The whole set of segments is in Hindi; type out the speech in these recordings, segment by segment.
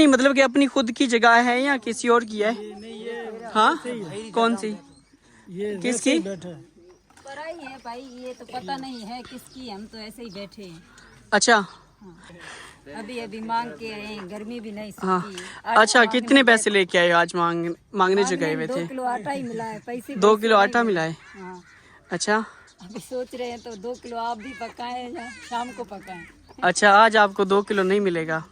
नहीं मतलब कि अपनी खुद की जगह है या किसी और की है? हाँ कौन सी? ये किसकी? पराई है भाई, ये तो पता नहीं है किसकी, हम तो ऐसे ही बैठे हैं। अच्छा हाँ। अभी अभी मांग के आए हैं, गर्मी भी नहीं हाँ। सूखी। अच्छा कितने पैसे लेके आए आज मांगने जो गए हुए थे? 2 किलो आटा ही मिला है, पैसे 2 किलो आटा मिला है। हाँ। अच्छा अभी सोच रहे हैं तो 2 किलो आप भी पकाएं या शाम को पकाएं। अच्छा आज आपको 2 किलो नहीं मिलेगा,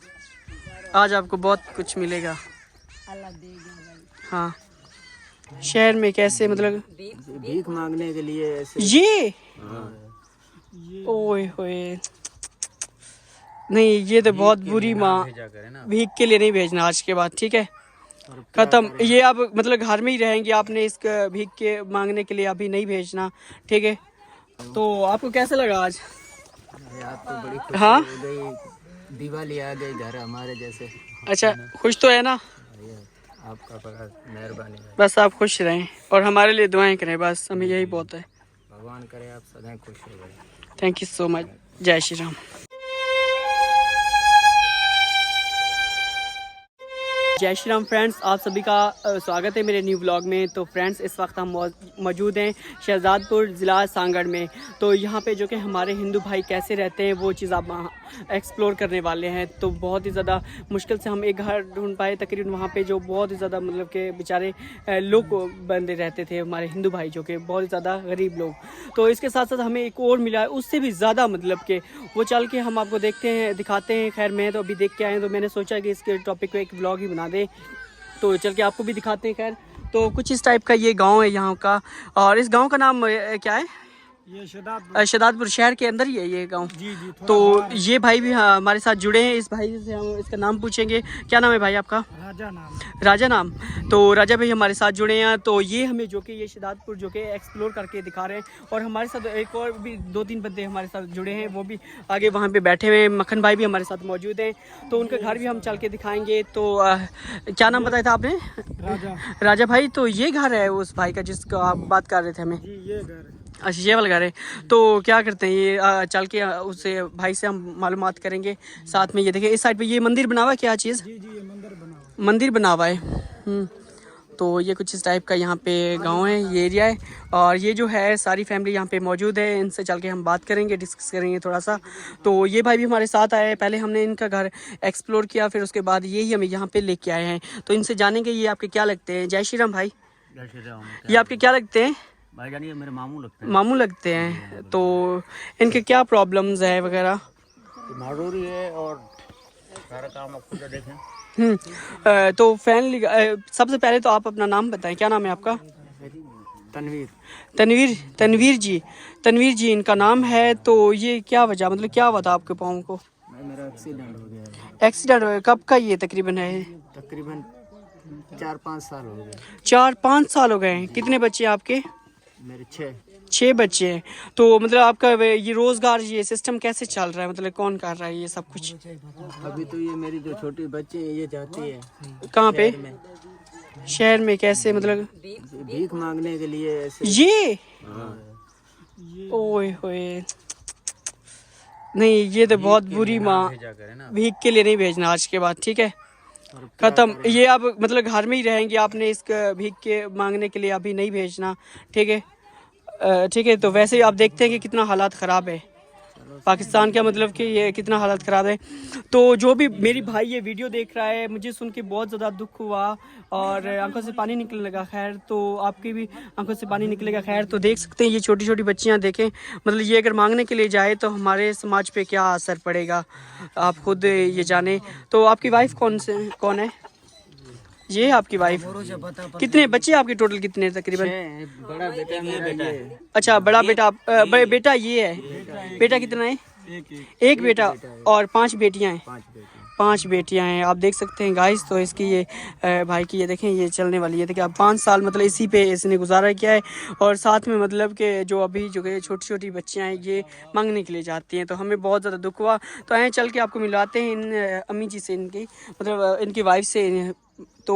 आज आपको बहुत कुछ मिलेगा। अल्लाह देगा भाई। हाँ शहर में कैसे मतलब भीख मांगने के लिए ऐसे। ये ओए होए नहीं ये तो बहुत बुरी माँ, भीख के लिए नहीं भेजना आज के बाद, ठीक है खत्म। ये अब मतलब घर में ही रहेंगे, आपने इस भीख के मांगने के लिए अभी नहीं भेजना, ठीक है। तो आपको कैसा लगा आज? आप तो बड़ी खुशी हाँ हो गई, दिवाली आ गई घर हमारे जैसे। अच्छा खुश तो है ना? आपका बड़ा मेहरबानी है। बस आप खुश रहें और हमारे लिए दुआएं करें, बस हमें यही बहुत है। भगवान करे आप सदा खुश हो गए। Thank you so much. जय श्री राम। जय श्री राम फ्रेंड्स, आप सभी का स्वागत है मेरे न्यू ब्लॉग में। तो फ्रेंड्स इस वक्त हम मौजूद हैं शहजादपुर ज़िला सांगड़ में। तो यहाँ पे जो कि हमारे हिंदू भाई कैसे रहते हैं वो चीज़ आप एक्सप्लोर करने वाले हैं। तो बहुत ही ज़्यादा मुश्किल से हम एक घर ढूंढ पाए, तकरीबन वहाँ पे जो बहुत ही ज़्यादा मतलब के बेचारे लोग बंदे रहते थे, हमारे हिंदू भाई जो कि बहुत ही ज़्यादा गरीब लोग। तो इसके साथ साथ हमें एक और मिला है उससे भी ज़्यादा मतलब के, वो चल के हम आपको देखते हैं दिखाते हैं। खैर मैं तो अभी देख के आए, तो मैंने सोचा कि इसके टॉपिक पे एक ब्लॉग ही बना दे, तो चल के आपको भी दिखाते हैं। खैर तो कुछ इस टाइप का ये गांव है यहाँ का, और इस गांव का नाम क्या है? ये शहजादपुर शहर के अंदर ही है ये गांव। जी जी। तो ये भाई भी हमारे साथ जुड़े हैं। इस भाई से हम इसका नाम पूछेंगे। क्या नाम है भाई आपका? राजा नाम। राजा नाम। तो राजा भाई हमारे साथ जुड़े हैं। तो ये हमें जो कि ये शहजादपुर जो कि एक्सप्लोर करके दिखा रहे हैं, और हमारे साथ एक और भी 2-3 बंदे हमारे साथ जुड़े हैं, वो भी आगे वहाँ पे बैठे हुए हैं। मक्खन भाई भी हमारे साथ मौजूद हैं, तो उनका घर भी हम चल के दिखाएंगे। तो क्या नाम बताया था आपने? राजा। राजा भाई। तो ये घर है उस भाई का जिसका आप बात कर रहे थे हमें? जी ये घर। अच्छा ये वाला घर है। तो क्या करते हैं ये चल के उससे भाई से हम मालूमात करेंगे। साथ में ये देखिए इस साइड पे ये मंदिर बना हुआ है, क्या चीज़? जी जी ये मंदिर बना हुआ मंदिर बना हुआ है। तो ये कुछ इस टाइप का यहाँ पे गांव है, ये एरिया है। और ये जो है सारी फैमिली यहाँ पे मौजूद है, इनसे चल के हम बात करेंगे, डिस्कस करेंगे थोड़ा सा। तो ये भाई भी हमारे साथ आए, पहले हमने इनका घर एक्सप्लोर किया, फिर उसके बाद ये ही हमें यहाँ पे लेके आए हैं। तो इनसे जानेंगे ये आपके क्या लगते हैं। जय श्री राम भाई। जय श्री राम। ये आपके क्या लगते हैं? भाई जानिए मेरे मामू लगते हैं। मामू लगते हैं। तो इनके क्या प्रॉब्लम्स है वगैरह? मारूरी है और सारा काम आप खुद देखें। तो फैमिली सबसे पहले तो आप अपना नाम बताएं, क्या नाम है आपका? तनवीर। तनवीर। तनवीर जी इनका नाम है। तो ये क्या वजह मतलब क्या हुआ था आपके पाँव को? मेरा एक्सीडेंट हो गया। एक्सीडेंट हुआ कब का ये तकरीबन है? तकरीबन 4-5 साल हो गए। 4-5 साल हो गए हैं। कितने बच्चे हैं आपके? मेरे 6 बच्चे हैं। तो मतलब आपका ये रोजगार ये सिस्टम कैसे चल रहा है, मतलब कौन कर रहा है ये सब कुछ? अभी तो ये मेरी जो छोटी बच्ची है ये जाती है। कहाँ पे? शहर में कैसे मतलब भीख मांगने के लिए ऐसे। ये ओए होए नहीं ये तो बहुत बुरी माँ, भीख के लिए नहीं भेजना आज के बाद, ठीक है खत्म। ये अब मतलब घर में ही रहेंगे, आपने इस भीख के मांगने के लिए अभी नहीं भेजना, ठीक है ठीक है। तो वैसे ही आप देखते हैं कि कितना हालात ख़राब है पाकिस्तान का, मतलब कि ये कितना हालत ख़राब है। तो जो भी मेरी भाई ये वीडियो देख रहा है, मुझे सुन के बहुत ज़्यादा दुख हुआ और आंखों से पानी निकलने लगा। खैर तो आपकी भी आंखों से पानी निकलेगा। खैर तो देख सकते हैं ये छोटी छोटी बच्चियां देखें, मतलब ये अगर मांगने के लिए जाए तो हमारे समाज पे क्या असर पड़ेगा आप खुद ये जाने। तो आपकी वाइफ कौन है? ये आपकी वाइफ। कितने बच्चे आपके टोटल कितने तकरीबन? बड़ा बेटा मेरा ये। अच्छा बड़ा बेटा बेटा ये है। बेटा कितना है? एक बेटा और 5 बेटियां हैं। 5 बेटियां हैं आप देख सकते हैं गाइस। तो इसकी ये भाई की ये देखें ये चलने वाली है। देखिए अब 5 साल मतलब इसी पे इसने गुजारा किया है, और साथ में मतलब कि जो अभी जो छोटी छोटी बच्चियां हैं ये मांगने के लिए जाती हैं। तो हमें बहुत ज़्यादा दुख हुआ। तो आए चल के आपको मिलवाते हैं इन अम्मी जी से, इनकी मतलब इनकी वाइफ से। तो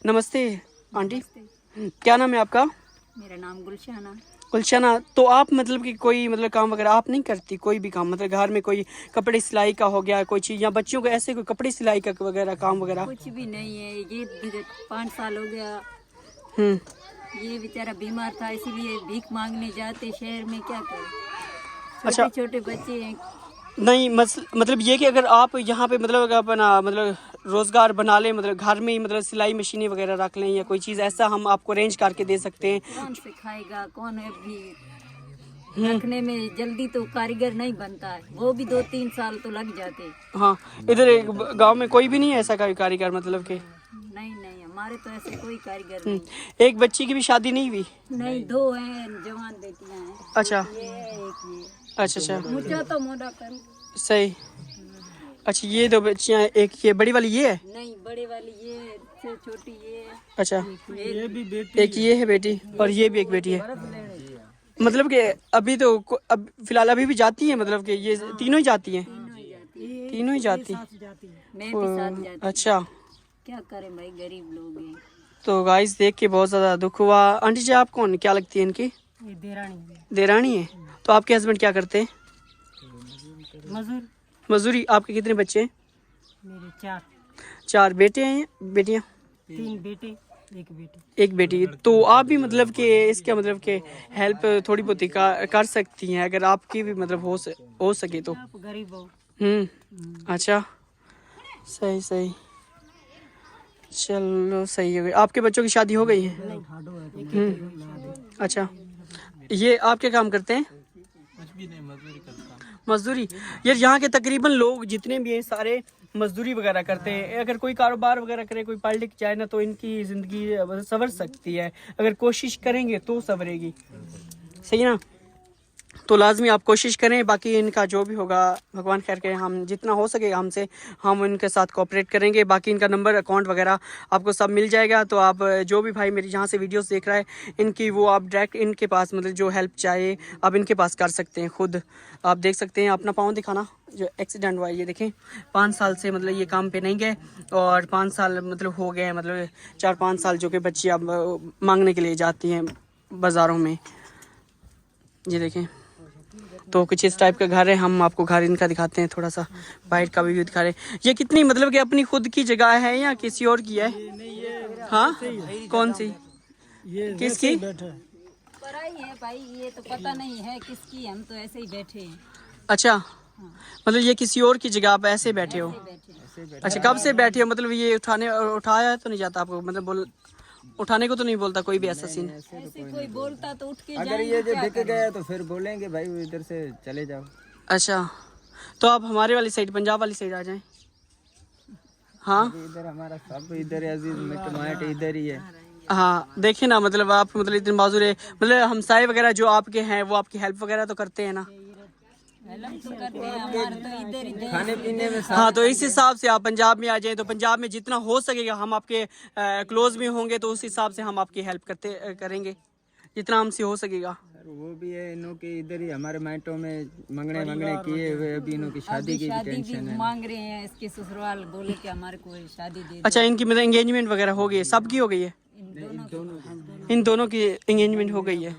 नमस्ते आंटी, क्या नाम है आपका? मेरा नाम गुलशहाना। गुलशना, तो आप मतलब कि कोई मतलब काम वगैरह आप नहीं करती? कोई भी काम मतलब घर में कोई कपड़े सिलाई का हो गया कोई चीज़, या बच्चों को ऐसे कोई कपड़े सिलाई का वगैरह काम वगैरह? कुछ भी नहीं है। ये 5 साल हो गया, ये बेचारा बीमार था, इसीलिए भीख मांगने जाते शहर में, क्या करें। अच्छा। छोटे छोटे बच्चे हैं। नहीं मतलब ये कि अगर आप यहाँ पे मतलब अपना मतलब रोज़गार बना लें, मतलब घर में ही मतलब सिलाई मशीनें वगैरह रख लें या कोई चीज़ ऐसा हम आपको अरेंज करके दे सकते हैं। कौन सिखाएगा, कौन है भी रखने में, जल्दी तो कारीगर नहीं बनता है, वो भी 2-3 साल तो लग जाते। हाँ, इधर गांव में कोई भी नहीं है ऐसा कोई कारीगर मतलब के? नहीं नहीं, हमारे तो ऐसे कोई कारीगर नहीं। एक बच्ची की भी शादी नहीं हुई? नहीं, 2 हैं जवान बेटियां हैं। अच्छा ये है, एक ये। अच्छा मुझे तो मोड़ा कर। सही। अच्छा, ये 2 बच्चियाँ, एक ये बड़ी वाली ये है? नहीं, बड़े वाली ये से छोटी ये है। अच्छा, ये भी बेटी, एक ये है बेटी और ये भी एक बेटी है। मतलब कि अभी तो अब फिलहाल अभी भी जाती है, मतलब कि ये तीनों ही जाती हैं? तीनों ही जाती। मैं भी साथ जाती। अच्छा, क्या करें भाई, गरीब लोग हैं। तो गाइस देख के बहुत ज़्यादा दुख हुआ। आंटी जी, आप कौन क्या लगती है इनकी? ये देरानी देरानी है। तो आपके हस्बैंड क्या करते हैं? मजदूर। मजदूरी। आपके कितने बच्चे हैं? मेरे 4 बेटे हैं, बेटियाँ? 3 बेटे, एक बेटी। तो आप भी मतलब कि इसका मतलब कि हेल्प थोड़ी बहुत ही कर सकती हैं अगर आपकी भी मतलब हो सके तो। गरीब हो। अच्छा, सही सही, चलो सही हो गई। आपके बच्चों की शादी हो गई है? अच्छा, ये आप क्या काम करते हैं? मजदूरी। यार यहाँ के तकरीबन लोग जितने भी हैं सारे मजदूरी वगैरह करते हैं। अगर कोई कारोबार वगैरह करे, कोई पढ़ लिख जाए ना, तो इनकी ज़िंदगी संवर सकती है। अगर कोशिश करेंगे तो संवरेगी, सही ना? तो लाजमी आप कोशिश करें। बाकी इनका जो भी होगा भगवान खैर के, हम जितना हो सके हमसे हम इनके साथ कोऑपरेट करेंगे। बाकी इनका नंबर अकाउंट वगैरह आपको सब मिल जाएगा। तो आप जो भी भाई मेरी जहाँ से वीडियोस देख रहा है इनकी, वो आप डायरेक्ट इनके पास मतलब जो हेल्प चाहिए आप इनके पास कर सकते हैं। खुद आप देख सकते हैं। अपना पाँव दिखाना जो एक्सीडेंट हुआ है, ये देखें। 5 साल से मतलब ये काम पे नहीं गए और 5 साल मतलब हो गए हैं, मतलब 4-5 साल जो कि बच्ची अब मांगने के लिए जाती हैं बाज़ारों में। ये देखें। तो कुछ इस टाइप का घर है। हम आपको घर इनका दिखाते हैं, थोड़ा सा बाहर का भी व्यू दिखा रहे हैं। ये कितनी मतलब कि अपनी खुद की जगह है या किसी और की है? हाँ, कौन सी? ये किसकी? पराई है भाई, ये तो पता नहीं है किसकी, हम तो ऐसे ही बैठे हैं। अच्छा, मतलब ये किसी और की जगह आप ऐसे बैठे हो? अच्छा, कब से बैठे हो? मतलब ये उठाया तो नहीं जाता आपको? मतलब उठाने को तो नहीं बोलता कोई भी ऐसा सीन? ऐसे कोई बोलता तो उठ के अगर ये जो बिक गया तो फिर बोलेंगे भाई इधर से चले जाओ। अच्छा, तो आप हमारे वाली साइड, पंजाब वाली साइड आ जाएं। हाँ, इधर हमारा सब इधर है, अजीज मिट माट इधर ही है। हाँ, देखे ना, मतलब आप मतलब इतने बाजूर है, मतलब हमसाए वगैरह जो आपके हैं वो आपकी हेल्प वगैरह तो करते हैं ना? तो करते हैं, हमारे तो इधर ही खाने पीने में हाँ, तो इस हिसाब से आप पंजाब में आ जाएं तो पंजाब में जितना हो सकेगा हम आपके क्लोज में होंगे, तो उस हिसाब से हम आपकी हेल्प करेंगे जितना हमसे हो सकेगा। वो भी है इन्हों के इधर ही हमारे माइटों में मंगने किए हुए, अभी इन्हों की शादी की टेंशन है। मांग रहे हैं, इसके ससुराल बोले कि हमारे को शादी दे। अच्छा, इनकी मतलब एंगेजमेंट वगैरह हो गई है? सबकी हो गई है? इन दोनों की एंगेजमेंट हो गई है।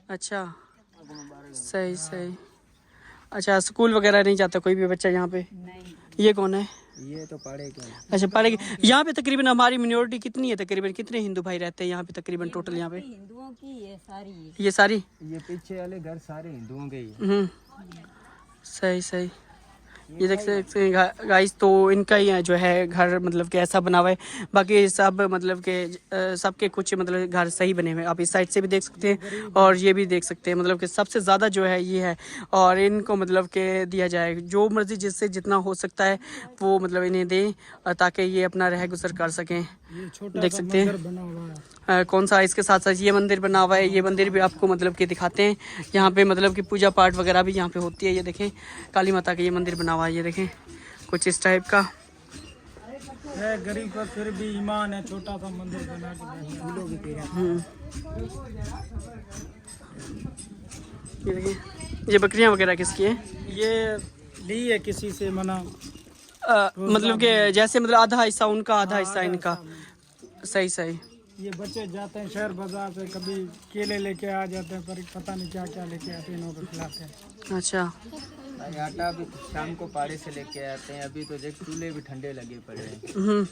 अच्छा, सही सही। अच्छा, स्कूल वगैरह नहीं जाता कोई भी बच्चा यहाँ पे? नहीं। ये कौन है? ये तो पढ़ेगा। अच्छा, पढ़ेगी। यहाँ पे तकरीबन हमारी मिनोरिटी कितनी है? तकरीबन कितने हिंदू भाई रहते हैं यहाँ पे तकरीबन टोटल? यहाँ पे हिंदुओं की ये सारी है। ये सारी? ये पीछे वाले घर सारे हिंदुओं के ही है। सही सही। ये देख सकते हैं गाइस, तो इनका ही जो है घर मतलब कि ऐसा बना हुआ है। बाकी सब मतलब कि सबके कुछ मतलब घर सही बने हुए हैं। आप इस साइड से भी देख सकते हैं और ये भी देख सकते हैं। मतलब कि सबसे ज़्यादा जो है ये है, और इनको मतलब कि दिया जाए जो मर्ज़ी, जिससे जितना हो सकता है वो मतलब इन्हें दें ताकि ये अपना रह गुजर कर सकें। देख सकते हैं कौन सा इसके साथ साथ ये मंदिर बना हुआ है। ये मंदिर भी आपको मतलब कि दिखाते हैं। यहाँ पे मतलब कि पूजा पाठ वगैरह भी यहाँ पे होती है। ये देखें, काली माता का ये मंदिर बना हुआ है। ये देखें, कुछ इस टाइप का है। गरीब पर फिर भी ईमान है, छोटा सा मंदिर बना के। ये देखिए, ये बकरियाँ वगैरह किसकी है? ये ली है किसी से मना, मतलब कि जैसे मतलब आधा हिस्सा उनका आधा हिस्सा इनका। सही सही। ये बच्चे जाते हैं शहर बाजार से, कभी केले लेके आ जाते हैं, पर पता नहीं क्या क्या लेके आते हैं, इन्हों को खिलाते हैं। अच्छा। भाई आटा भी शाम को पाड़े से लेके आते हैं। अभी तो देख चूल्हे भी ठंडे लगे पड़े हैं।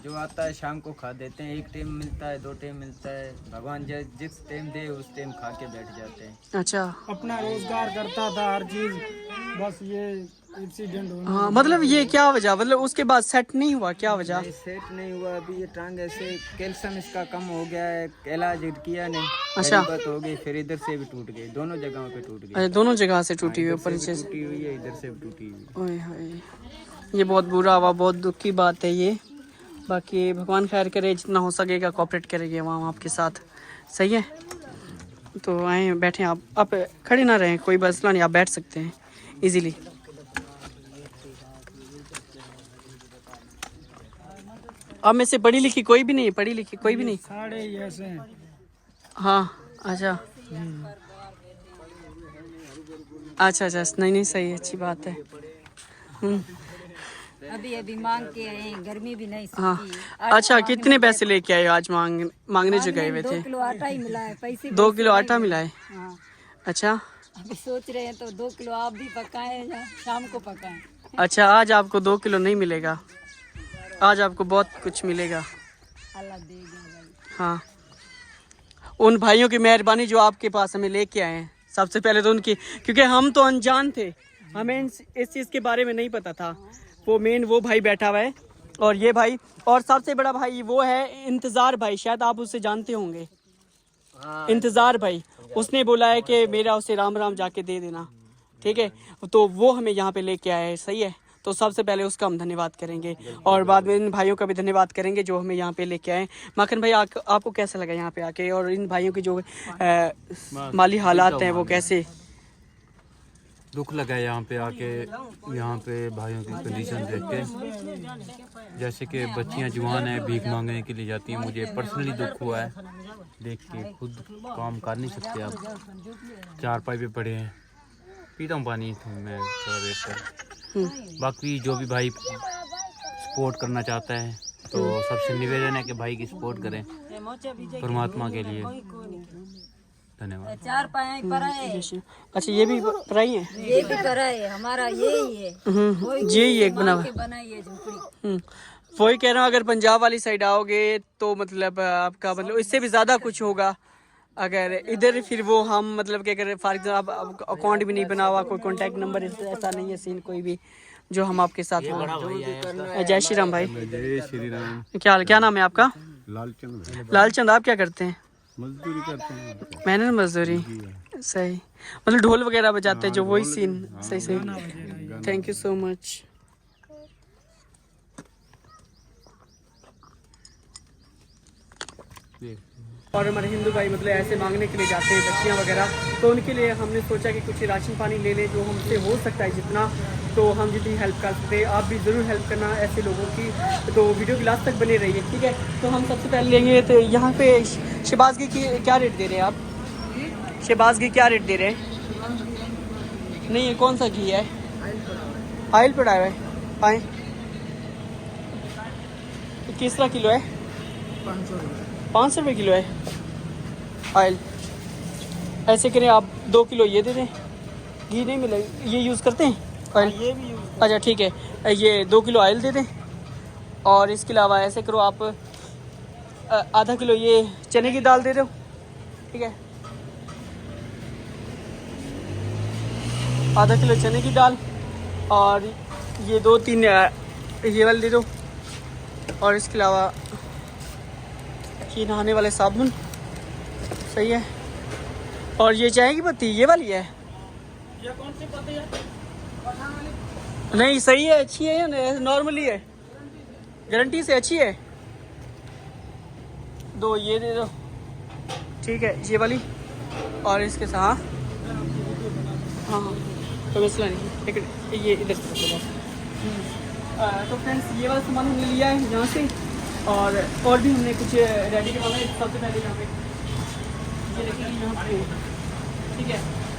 जो आता है शाम को खा देते हैं। एक टाइम मिलता है, 2 टाइम मिलता है। भगवान जिस टाइम दे उस टाइम खा के बैठ जाते हैं। अच्छा। अपना रोजगार करता था हर चीज, बस ये एक्सीडेंट होना। हाँ, मतलब ये क्या वजह, मतलब उसके बाद सेट नहीं हुआ, क्या वजह? नहीं, सेट नहीं हुआ। अभी ये टांग ऐसे कैल्शियम इसका कम हो गया है, इलाज किया नहीं। अच्छा। गरीबत हो गई, फिर इधर से भी टूट गई, दोनों जगहों पे टूट गई। अच्छा, दोनों जगह से टूटी हुई, ऊपर इधर से नीचे भी टूटी हुई है, इधर से भी टूटी हुई है। ओए होए, ये बहुत बुरा हुआ, बहुत दुख की बात है ये। बाकी भगवान खैर करे, जितना हो सकेगा कोऑपरेट करेंगे वहाँ आपके साथ। सही है, तो आए बैठे आप खड़े ना रहें, कोई मसला नहीं, आप बैठ सकते हैं इजीली। आप में से पढ़ी लिखी कोई भी नहीं? पढ़ी लिखी कोई भी नहीं? साढ़े ही ऐसे हैं। हाँ। अच्छा अच्छा अच्छा, नहीं सही है, अच्छी बात है। अभी अभी मांग के आए हैं, गर्मी भी नहीं हाँ। सूखी। अच्छा, कितने पैसे लेके आए आज मांगने जो गए हुए थे? 2 किलो आटा ही मिला है, पैसे 2 किलो आटा मिला है? हाँ। अच्छा अभी सोच रहे हैं तो 2 किलो आप भी पकाएं या शाम को पकाएं। अच्छा, आज आपको 2 किलो नहीं मिलेगा, आज आपको बहुत कुछ मिलेगा। अल्लाह देगा भाई। हाँ, उन भाइयों की मेहरबानी जो आपके पास हमें लेके आए हैं, सबसे पहले तो उनकी, क्योंकि हम तो अनजान थे, हमें इस चीज़ के बारे में नहीं पता था। वो भाई बैठा हुआ है, और ये भाई, और सबसे बड़ा भाई वो है इंतज़ार भाई, शायद आप उससे जानते होंगे। इंतज़ार भाई, उसने बोला है कि मेरा उसे राम राम जाके दे देना, ठीक है? तो वो हमें यहाँ पे लेके आए हैं, सही है? तो सबसे पहले उसका हम धन्यवाद करेंगे, और बाद में इन भाइयों का भी धन्यवाद करेंगे जो हमें यहाँ पे लेके आए। माखन भाई, आपको कैसा लगा यहाँ पे आके, और इन भाइयों की जो माली हालात हैं वो कैसे? दुख लगा यहाँ पे आके, यहाँ पे भाइयों की कंडीशन देख के। जैसे कि बच्चियाँ जवान हैं, भीख मांगने के लिए जाती हैं। मुझे पर्सनली दुख हुआ है देख के, खुद काम कर नहीं सकते अब, 4 पाई पे पड़े हैं। पीता हूँ पानी मैं थोड़ा देर से। बाकी जो भी भाई सपोर्ट करना चाहता है तो सबसे निवेदन है कि भाई की सपोर्ट करें परमात्मा के लिए। धन्यवाद। 4 पाए पर है। अच्छा, ये भी पढ़ाई है? ये भी पर है, हमारा यही है। यही एक बना बनाई है झोपड़ी। वही कह रहा हूँ, अगर पंजाब वाली साइड आओगे तो मतलब आपका मतलब इससे भी ज़्यादा कुछ होगा। अगर इधर फिर वो हम मतलब कि अगर फॉर एग्जाम्पल अकाउंट भी नहीं बना हुआ, कोई कॉन्टैक्ट नंबर ऐसा नहीं है सीन कोई भी जो हम आपके साथ हो। जय श्री राम भाई। जय श्री राम। क्या नाम है आपका? लालचंद। लालचंद, आप क्या करते हैं? मजदूरी करते हैं। मेहनत मजदूरी, सही, मतलब ढोल वगैरह बजाते हैं जो, वही सीन। सही। Thank you so much. और हमारे हिंदू भाई मतलब ऐसे मांगने के लिए जाते हैं बच्चियाँ वगैरह, तो उनके लिए हमने सोचा कि कुछ राशन पानी ले लें, जो हमसे हो सकता है जितना, तो हम जितनी हेल्प कर सकते हैं। आप भी ज़रूर हेल्प करना ऐसे लोगों की, तो वीडियो की लास्ट तक बने रहिए, ठीक है? तो हम सबसे पहले लेंगे, तो यहाँ पे शहबाजगी की क्या रेट दे रहे हैं आप? शहबाजगी क्या रेट दे रहे हैं? नहीं, ये कौन सा घी है? ऑयल पड़ा हुआ है, आए किस तरह किलो है? 500 रुपये किलो है ऑयल। ऐसे करें आप 2 किलो ये दे दें, घी नहीं मिला, ये यूज़ करते हैं ऑयल? ये भी यूज़। अच्छा ठीक है, ये 2 किलो ऑयल दे दें, और इसके अलावा ऐसे करो आप आधा किलो ये चने की दाल दे दो, ठीक है? आधा किलो चने की दाल, और ये 2-3 ये वाले दे दो, और इसके अलावा ये नहाने वाले साबुन, सही है? और ये चाय की पत्ती ये वाली है? ये कौन सी पत्ती है? नहीं सही है, अच्छी है या नॉर्मली है? गारंटी से अच्छी है। 2 ये दे दो, ठीक है, ये वाली, और इसके साथ हाँ तो मसला नहीं, लेकिन ये इधर से। तो फ्रेंड्स, ये वाला सामान हमने लिया है यहाँ से, और भी हमने कुछ रेडी करवाना है। सबसे पहले यहाँ पे ये देखिए यहाँ पे, ठीक है?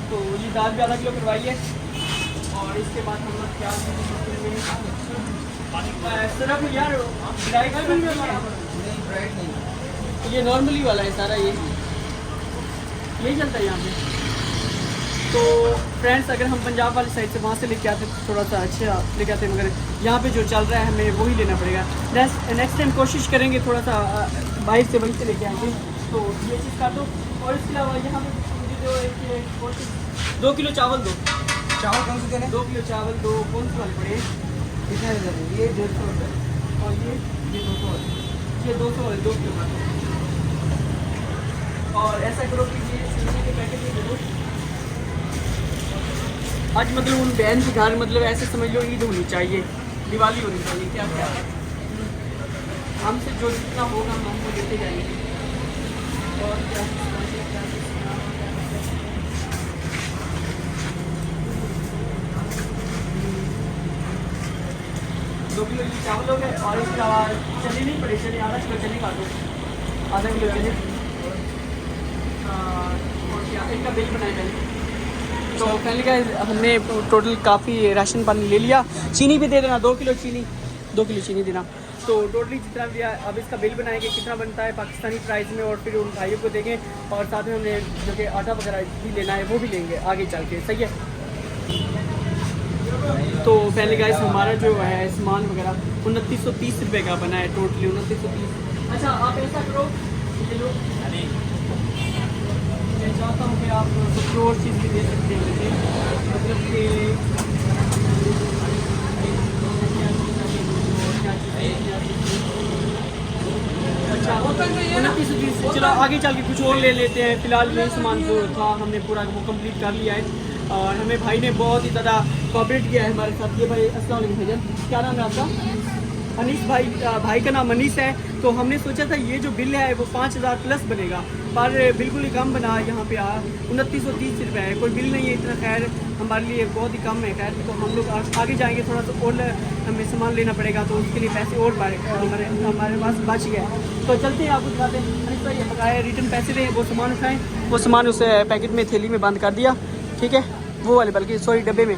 तो ये दाल भी आधा किलो करवाइए, और इसके बाद हम लोग क्या सिर्फ यार ड्राई का भी ये नॉर्मली वाला है सारा, यही चलता है यहाँ पे। तो फ्रेंड्स अगर हम पंजाब वाली साइड से वहाँ से लेके आते तो थोड़ा सा अच्छा लेके आते, मगर यहाँ पे जो चल रहा है हमें वही लेना पड़ेगा। नेक्स्ट टाइम कोशिश करेंगे थोड़ा सा बाहर से वहीं से लेके आएंगे। तो ये चीज़ कर दो, और इसके अलावा यहाँ पे मुझे जो एक 2 किलो चावल दो। चावल कौन से देने? 2 किलो चावल दो, कौन से वाले पड़े? कितने देने? ये 150 रुपये और ये 200 वाले, ये 200 वाले 2 किलो का। और ऐसा करो कि ये चीनी के पैकेट भी दे दो। आज मतलब उन बहन के घर मतलब ऐसे समझ लो ईद होनी चाहिए, दिवाली होनी चाहिए, क्या क्या हमसे जो जितना होगा हम हमको देते जाएंगे। और क्या 2 किलो ये चावल हो गए, और इसके अलावा चने नहीं पड़े, चने आधा किलो चने काटो, आधा किलो चने। और क्या इनका बिल बनाए पहले। तो पहले क्या हमने टोटल काफ़ी राशन पानी ले लिया। चीनी भी दे देना, 2 किलो चीनी, 2 किलो चीनी देना। तो टोटली जितना भी अब इसका बिल बनाएंगे कितना बनता है पाकिस्तानी प्राइस में, और फिर उन भाइयों को देंगे। और साथ में हमने जो कि आटा वगैरह भी लेना है वो भी लेंगे आगे चल के, सही है। तो पहले गाइस हमारा जो है सामान वगैरह 2930 रुपये का बना है टोटली, 2930। अच्छा आप ऐसा करो, ये लो, मैं चाहता हूँ कि आप कुछ और चीज़ भी दे सकते हैं मुझे, मतलब कि अच्छा 2930। चलो आगे चल के कुछ और ले लेते हैं। फ़िलहाल यही सामान जो था हमने पूरा वो कंप्लीट कर लिया है, और हमें भाई ने बहुत ही ज़्यादा कोऑपरेट किया है हमारे साथ। ये भाई अस्सलाम वालेकुम भाईजान, क्या नाम है आपका? अनीस भाई, भाई का नाम अनीस है। तो हमने सोचा था ये जो बिल है वो 5000 प्लस बनेगा, पर बिल्कुल ही कम बना। यहाँ पे 2930 रुपये है, कोई बिल नहीं है इतना, खैर हमारे लिए बहुत ही कम है। खैर तो हम लोग आगे जाएंगे, थोड़ा सा और हमें सामान लेना पड़ेगा, तो उसके लिए पैसे और हमारे पास बच गए। तो चलते हैं, आपको दिखाते हैं। अनीस भाई ये बकाया रिटर्न पैसे दें, वो सामान उठाएँ। वो सामान उस पैकेट में थैली में बंद कर दिया, ठीक है, वो वाले बल्कि सॉरी डब्बे में।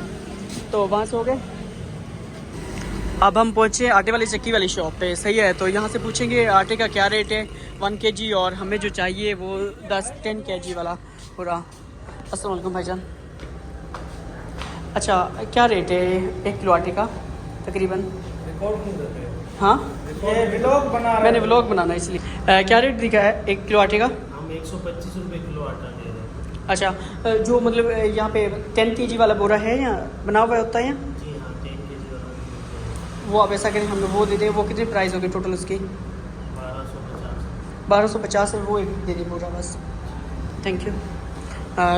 तो वहाँ से हो गए। अब हम पहुँचे आटे वाली चक्की वाली शॉप पे, सही है। तो यहाँ से पूछेंगे आटे का क्या रेट है 1 kg, और हमें जो चाहिए वो 10 kg वाला पूरा। अस्सलाम वालेकुम भाईजान। अच्छा क्या रेट है 1 किलो आटे का तकरीबन? हाँ मैंने व्लॉग बनाना है इसलिए। क्या रेट दिखा है 1 किलो आटे का? हम 125 रुपये किलो आटा दे रहे हैं। अच्छा जो मतलब यहाँ पे 10 kg वाला बोरा है या बना हुआ होता है यहाँ? जी हाँ 10 kg वाला वो आप ऐसा करें हम लोग वो दे दें। वो कितने प्राइस होगी टोटल उसकी? 1250 है, वो एक दे दें पूरा बस, थैंक यू।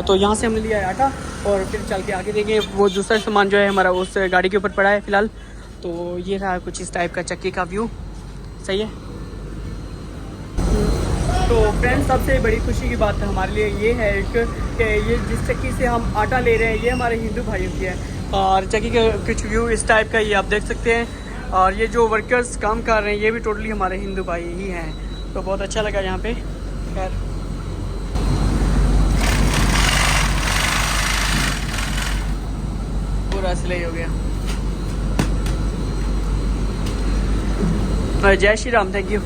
तो यहाँ से हमने लिया है आटा, और फिर चल के आगे देंगे। वो दूसरा सामान जो है हमारा उस गाड़ी के ऊपर पड़ा है फ़िलहाल। तो ये रहा कुछ इस टाइप का चक्की का व्यू, सही है। तो फ्रेंड्स सबसे बड़ी खुशी की बात हमारे लिए ये है कि ये जिस चक्की से हम आटा ले रहे हैं ये हमारे हिंदू भाइयों की है, और चक्की का कुछ व्यू इस टाइप का ये आप देख सकते हैं। और ये जो वर्कर्स काम कर रहे हैं ये भी टोटली हमारे हिंदू भाई ही हैं। तो बहुत अच्छा लगा यहाँ पे। खैर पूरा सिलाई हो गया। जय श्री राम, थैंक यू।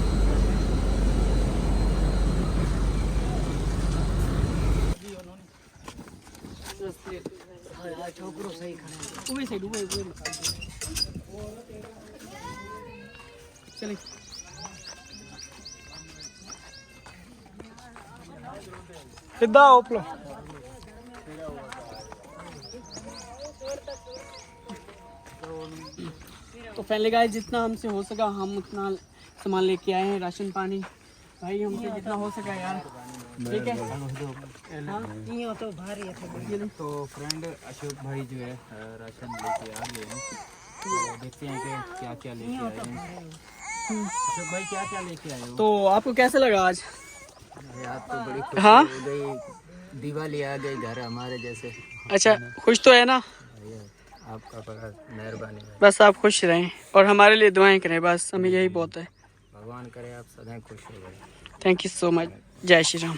चलिए सीधा ओपलो। तो पहले गाइस जितना हमसे हो सका हम उतना सामान लेके आए हैं, राशन पानी भाई हमसे जितना हो सका यार, ठीक है। हाँ तो भारी है। तो फ्रेंड अशोक भाई जो है राशन लेके आ गए हैं, तो देखते हैं कि क्या क्या लेके आए हैं। अशोक भाई क्या क्या लेके आए हो? तो आपको कैसा लगा आज? यार तो बड़ी खुशी हाँ? हो गई, दिवाली आ गई घर हमारे जैसे। अच्छा खुश तो है ना? आपका बड़ा मेहरबानी है, बस आप खुश रहें और हमारे लिए दुआएं करें, बस हमें यही बहुत है। भगवान करे आप सदैव खुश हो गए। Thank you so much. जय श्री राम।